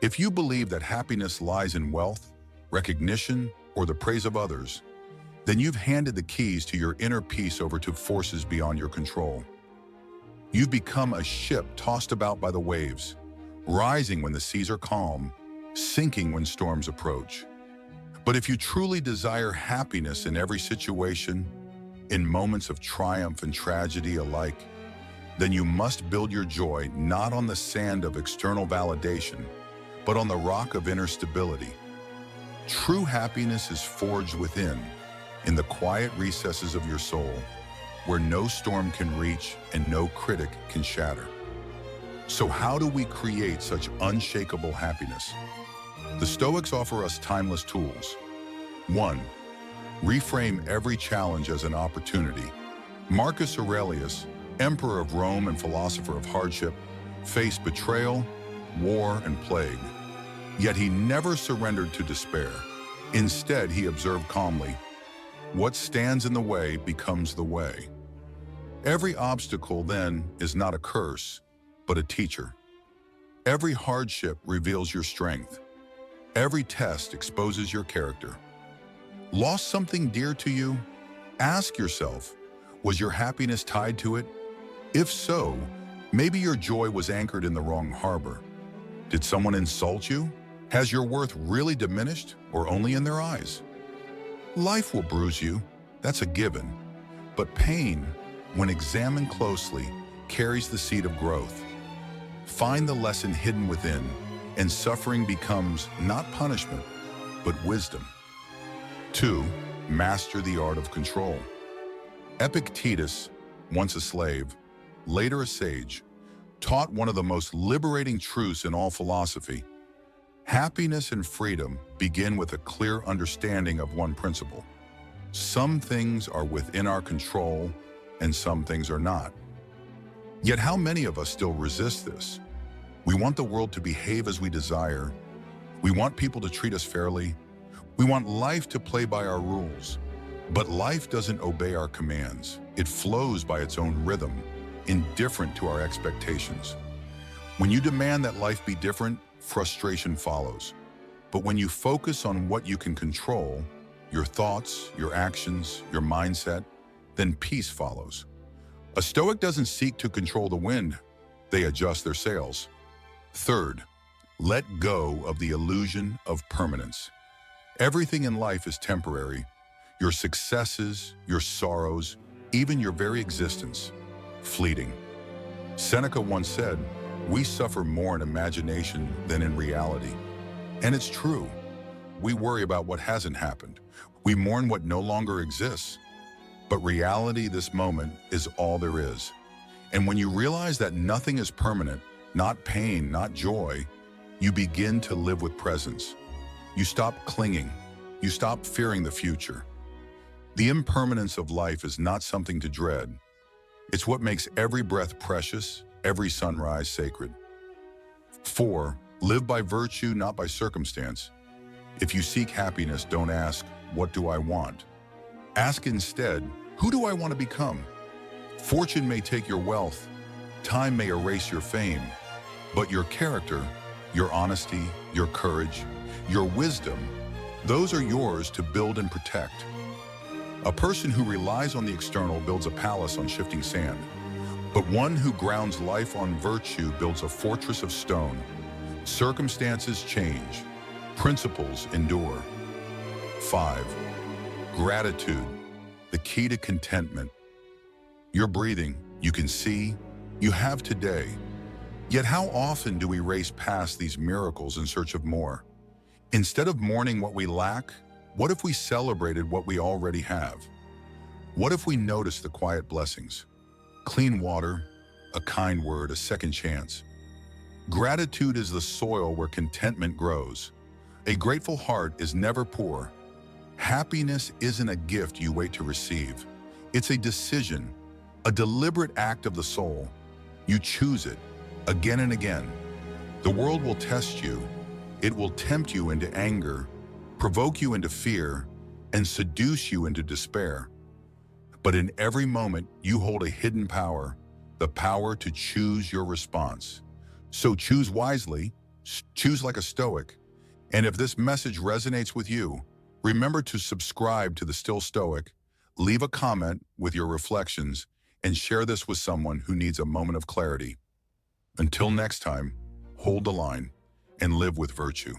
If you believe that happiness lies in wealth, recognition, or the praise of others, then you've handed the keys to your inner peace over to forces beyond your control. You've become a ship tossed about by the waves, rising when the seas are calm, sinking when storms approach. But if you truly desire happiness in every situation, in moments of triumph and tragedy alike, then you must build your joy not on the sand of external validation, but on the rock of inner stability. True happiness is forged within, in the quiet recesses of your soul, where no storm can reach and no critic can shatter. So how do we create such unshakable happiness? The Stoics offer us timeless tools. 1. Reframe every challenge as an opportunity. Marcus Aurelius, emperor of Rome and philosopher of hardship, faced betrayal, war, and plague. Yet he never surrendered to despair. Instead, he observed calmly, "What stands in the way becomes the way." Every obstacle, then, is not a curse, but a teacher. Every hardship reveals your strength. Every test exposes your character. Lost something dear to you? Ask yourself, was your happiness tied to it? If so, maybe your joy was anchored in the wrong harbor. Did someone insult you? Has your worth really diminished or only in their eyes? Life will bruise you, that's a given. But pain, when examined closely, carries the seed of growth. Find the lesson hidden within, and suffering becomes not punishment, but wisdom. 2. Master the art of control. Epictetus, once a slave, later a sage, taught one of the most liberating truths in all philosophy. Happiness and freedom begin with a clear understanding of one principle. Some things are within our control, and some things are not. Yet how many of us still resist this? We want the world to behave as we desire. We want people to treat us fairly. We want life to play by our rules. But life doesn't obey our commands. It flows by its own rhythm, indifferent to our expectations. When you demand that life be different, frustration follows. But when you focus on what you can control, your thoughts, your actions, your mindset, then peace follows. A Stoic doesn't seek to control the wind, they adjust their sails. 3. Let go of the illusion of permanence. Everything in life is temporary. Your successes, your sorrows, even your very existence, fleeting. Seneca once said, "We suffer more in imagination than in reality." And it's true. We worry about what hasn't happened. We mourn what no longer exists. But reality, this moment, is all there is. And when you realize that nothing is permanent, not pain, not joy, you begin to live with presence. You stop clinging. You stop fearing the future. The impermanence of life is not something to dread. It's what makes every breath precious, every sunrise sacred. 4. Live by virtue, not by circumstance. If you seek happiness, don't ask, "What do I want?" Ask instead, "Who do I want to become?" Fortune may take your wealth, time may erase your fame, but your character, your honesty, your courage, your wisdom, those are yours to build and protect. A person who relies on the external builds a palace on shifting sand, but one who grounds life on virtue builds a fortress of stone. Circumstances change, principles endure. 5. Gratitude, the key to contentment. You're breathing, you can see, you have today. Yet how often do we race past these miracles in search of more? Instead of mourning what we lack, what if we celebrated what we already have? What if we noticed the quiet blessings? Clean water, a kind word, a second chance. Gratitude is the soil where contentment grows. A grateful heart is never poor. Happiness isn't a gift you wait to receive. It's a decision, a deliberate act of the soul. You choose it, again and again. The world will test you. It will tempt you into anger, provoke you into fear, and seduce you into despair. But in every moment, you hold a hidden power, the power to choose your response. So choose wisely, Choose like a Stoic. And if this message resonates with you, remember to subscribe to the Still Stoic, leave a comment with your reflections, and share this with someone who needs a moment of clarity. Until next time, hold the line and live with virtue.